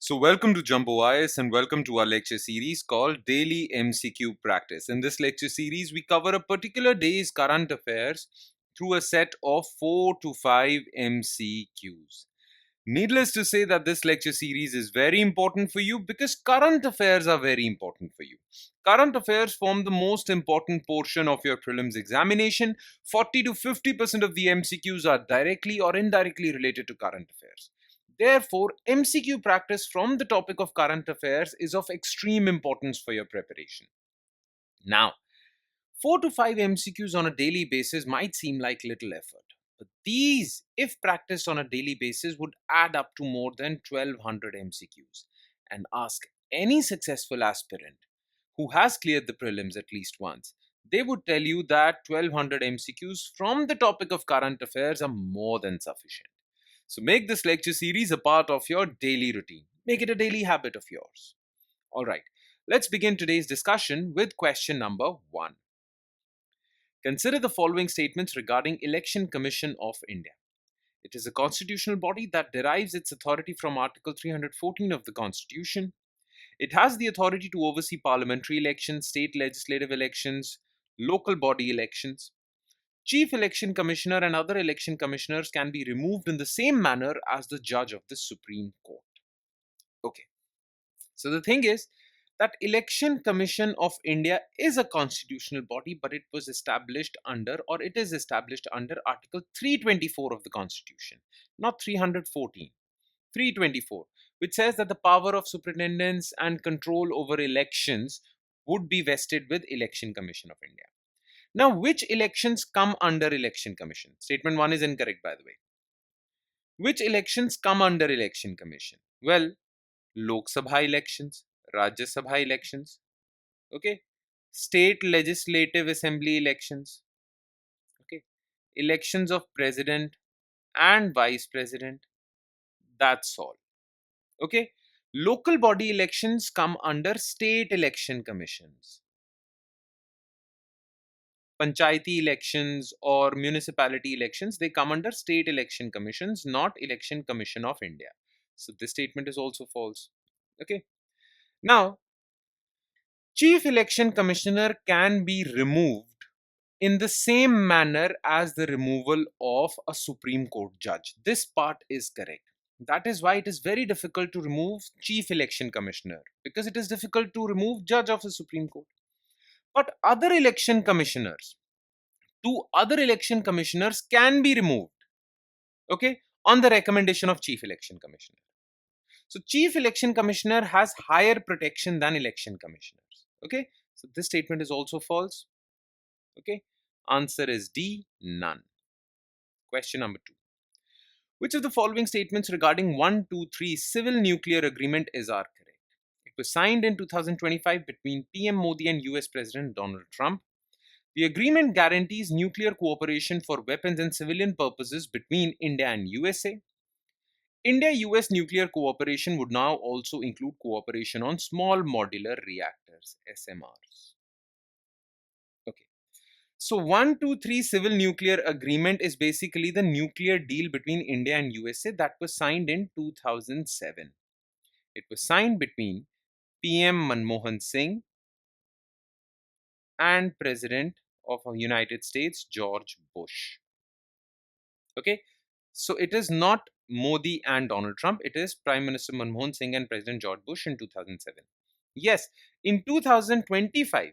So, welcome to Jumbo IS and welcome to our lecture series called Daily MCQ Practice. In this lecture series, we cover a particular day's current affairs through a set of 4 to 5 MCQs. Needless to say that this lecture series is very important for you because current affairs are very important for you. Current affairs form the most important portion of your prelims examination. 40 to 50% of the MCQs are directly or indirectly related to current affairs. Therefore, MCQ practice from the topic of current affairs is of extreme importance for your preparation. Now, 4 to 5 MCQs on a daily basis might seem like little effort, but these, if practiced on a daily basis, would add up to more than 1200 MCQs. And ask any successful aspirant who has cleared the prelims at least once, they would tell you that 1200 MCQs from the topic of current affairs are more than sufficient. So make this lecture series a part of your daily routine. Make it a daily habit of yours. All right, let's begin today's discussion with question number 1. Consider the following statements regarding Election Commission of India. It is a constitutional body that derives its authority from Article 314 of the Constitution. It has the authority to oversee parliamentary elections, state legislative elections, local body elections. Chief Election Commissioner and other election commissioners can be removed in the same manner as the judge of the Supreme Court. Okay, so the thing is that Election Commission of India is a constitutional body, but it was established under, or it is established under Article 324 of the Constitution, not 314. 324, which says that the power of superintendence and control over elections would be vested with Election Commission of India. Now, which elections come under Election Commission? Statement 1 is incorrect, by the way. Which elections come under Election Commission? Well, Lok Sabha elections, Rajya Sabha elections, okay, state legislative assembly elections, okay, elections of president and vice president. That's all. Okay, local body elections come under state election commissions. Panchayati elections or municipality elections, they come under state election commissions, not Election Commission of India. So this statement is also false. Okay. Now, Chief Election Commissioner can be removed in the same manner as the removal of a Supreme Court judge. This part is correct. That is why it is very difficult to remove Chief Election Commissioner, because it is difficult to remove judge of the Supreme Court. But other election commissioners, two other election commissioners can be removed, okay, on the recommendation of Chief Election Commissioner. So Chief Election Commissioner has higher protection than election commissioners. Okay, so this statement is also false. Okay, answer is D, none. Question number 2. Which of the following statements regarding 1, 2, 3 civil nuclear agreement are correct? It was signed in 2025 between PM Modi and US President Donald Trump. The agreement guarantees nuclear cooperation for weapons and civilian purposes between India and USA. India-US nuclear cooperation would now also include cooperation on small modular reactors, SMRs. Okay. So 1, 2, 3 civil nuclear agreement is basically the nuclear deal between India and USA that was signed in 2007. It was signed between PM Manmohan Singh and President of the United States, George Bush. Okay. So it is not Modi and Donald Trump. It is Prime Minister Manmohan Singh and President George Bush in 2007. Yes, in 2025,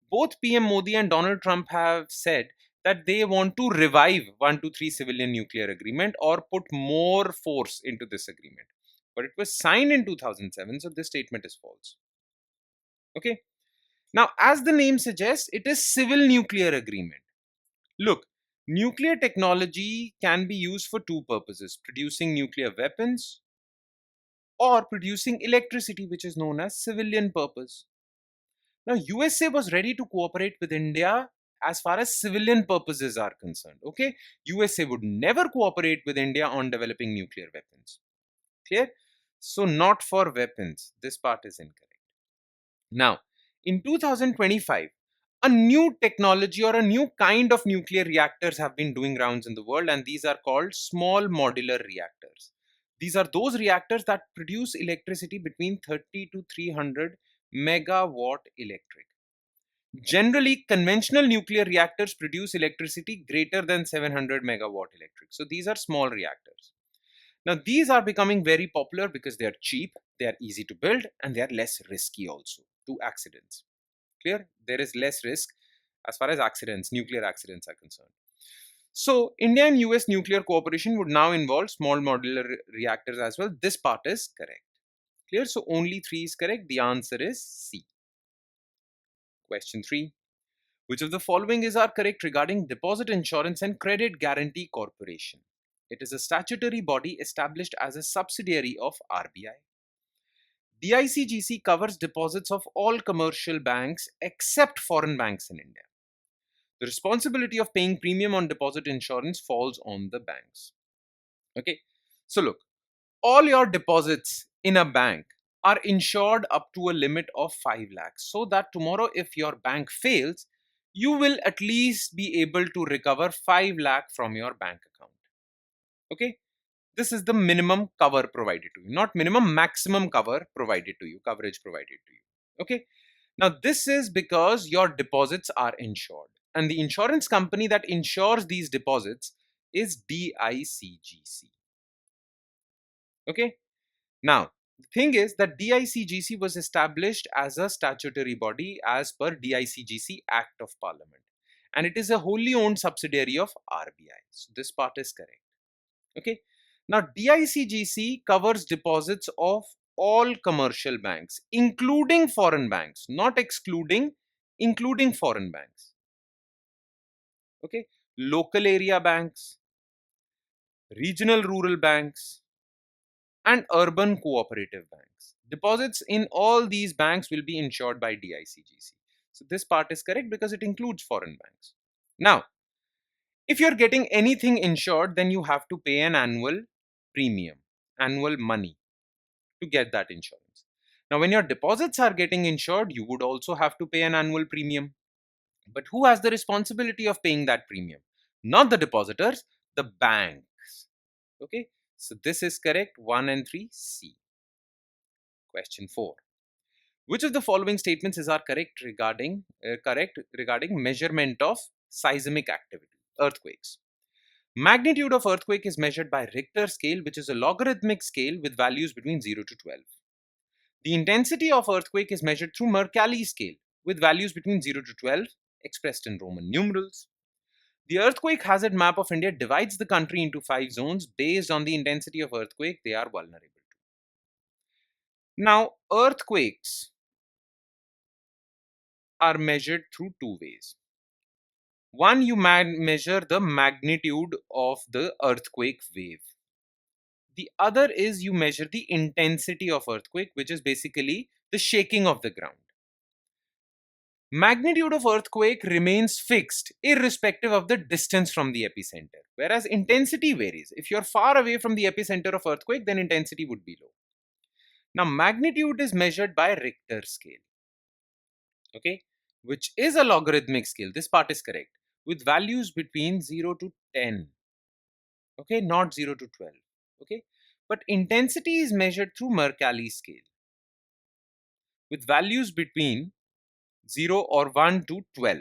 both PM Modi and Donald Trump have said that they want to revive 1, 2, 3 civilian nuclear agreement or put more force into this agreement. But it was signed in 2007, so this statement is false. Okay. Now, as the name suggests, it is civil nuclear agreement. Look, nuclear technology can be used for two purposes: producing nuclear weapons or producing electricity, which is known as civilian purpose. Now, USA was ready to cooperate with India as far as civilian purposes are concerned. Okay, USA would never cooperate with India on developing nuclear weapons. Clear? So, not for weapons. This part is incorrect. Now, in 2025, a new technology or a new kind of nuclear reactors have been doing rounds in the world, and these are called small modular reactors. These are those reactors that produce electricity between 30 to 300 megawatt electric. Generally, conventional nuclear reactors produce electricity greater than 700 megawatt electric. So these are small reactors. Now, these are becoming very popular because they are cheap, they are easy to build, and they are less risky also to accidents. Clear? There is less risk as far as accidents, nuclear accidents are concerned. So, India and US nuclear cooperation would now involve small modular reactors as well. This part is correct. Clear? So, only 3 is correct. The answer is C. Question 3. Which of the following is are correct regarding Deposit Insurance and Credit Guarantee Corporation? It is a statutory body established as a subsidiary of RBI. DICGC covers deposits of all commercial banks except foreign banks in India. The responsibility of paying premium on deposit insurance falls on the banks. Okay, so look, all your deposits in a bank are insured up to a limit of 5 lakhs so that tomorrow if your bank fails, you will at least be able to recover 5 lakh from your bank account. Okay, this is the minimum cover provided to you, not minimum, maximum cover provided to you, coverage provided to you. Okay, now this is because your deposits are insured, and the insurance company that insures these deposits is DICGC. Okay, now the thing is that DICGC was established as a statutory body as per DICGC Act of Parliament, and it is a wholly owned subsidiary of RBI. So this part is correct. Okay, now DICGC covers deposits of all commercial banks, including foreign banks, not excluding, including foreign banks. Okay, local area banks, regional rural banks, and urban cooperative banks. Deposits in all these banks will be insured by DICGC. So this part is correct because it includes foreign banks. Now, if you're getting anything insured, then you have to pay an annual premium, annual money to get that insurance. Now, when your deposits are getting insured, you would also have to pay an annual premium. But who has the responsibility of paying that premium? Not the depositors, the banks. Okay, so this is correct. 1 and 3, C. Question 4. Which of the following statements is correct regarding measurement of seismic activity, earthquakes? Magnitude of earthquake is measured by Richter scale, which is a logarithmic scale with values between 0 to 12. The intensity of earthquake is measured through Mercalli scale with values between 0 to 12 expressed in Roman numerals. The earthquake hazard map of India divides the country into 5 zones based on the intensity of earthquake they are vulnerable to. Now, earthquakes are measured through 2 ways. One, you measure the magnitude of the earthquake wave. The other is you measure the intensity of earthquake, which is basically the shaking of the ground. Magnitude of earthquake remains fixed irrespective of the distance from the epicenter, whereas intensity varies. If you're far away from the epicenter of earthquake, then intensity would be low. Now, magnitude is measured by Richter scale, okay, which is a logarithmic scale. This part is correct, with values between 0 to 10, okay, not 0 to 12, okay. But intensity is measured through Mercalli scale, with values between 0 or 1 to 12,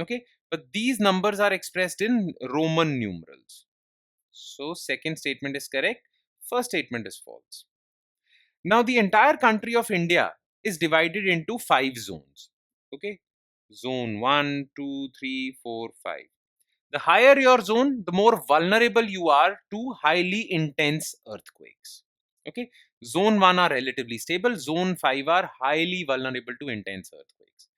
okay, but these numbers are expressed in Roman numerals. So second statement is correct, first statement is false. Now the entire country of India is divided into 5 zones, okay, zone 1, 2, 3, 4, 5. The higher your zone, the more vulnerable you are to highly intense earthquakes. Okay, zone 1 are relatively stable, zone 5 are highly vulnerable to intense earthquakes.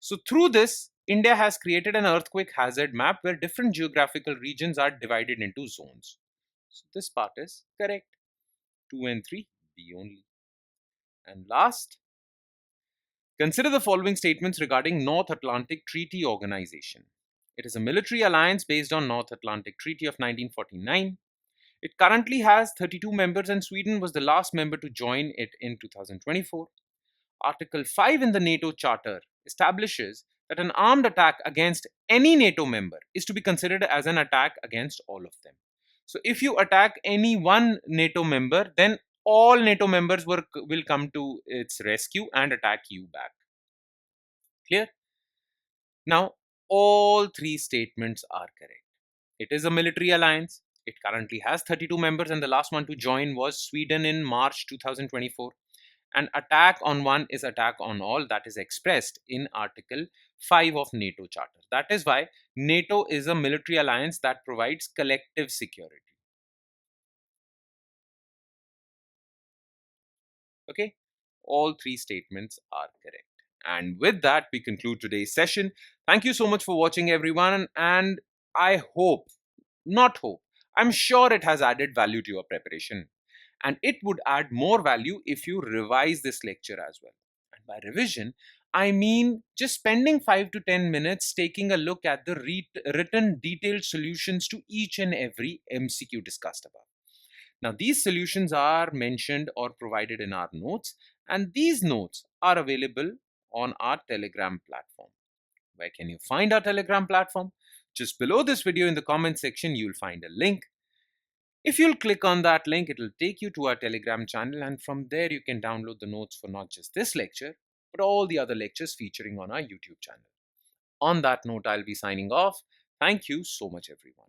So through this, India has created an earthquake hazard map where different geographical regions are divided into zones. So this part is correct. 2 and 3, B only. And last, consider the following statements regarding North Atlantic Treaty Organization. It is a military alliance based on North Atlantic Treaty of 1949. It currently has 32 members and Sweden was the last member to join it in 2024. Article 5 in the NATO Charter establishes that an armed attack against any NATO member is to be considered as an attack against all of them. So if you attack any one NATO member, then all NATO members will come to its rescue and attack you back. Clear? Now, all three statements are correct. It is a military alliance. It currently has 32 members, and the last one to join was Sweden in March 2024. An attack on one is attack on all, that is expressed in Article 5 of NATO Charter. That is why NATO is a military alliance that provides collective security. Okay, all three statements are correct. And with that, we conclude today's session. Thank you so much for watching, everyone. And I hope, not hope, I'm sure it has added value to your preparation. And it would add more value if you revise this lecture as well. And by revision, I mean just spending 5 to 10 minutes taking a look at the written detailed solutions to each and every MCQ discussed above. Now, these solutions are mentioned or provided in our notes, and these notes are available on our Telegram platform. Where can you find our Telegram platform? Just below this video in the comment section, you'll find a link. If you'll click on that link, it'll take you to our Telegram channel, and from there you can download the notes for not just this lecture, but all the other lectures featuring on our YouTube channel. On that note, I'll be signing off. Thank you so much, everyone.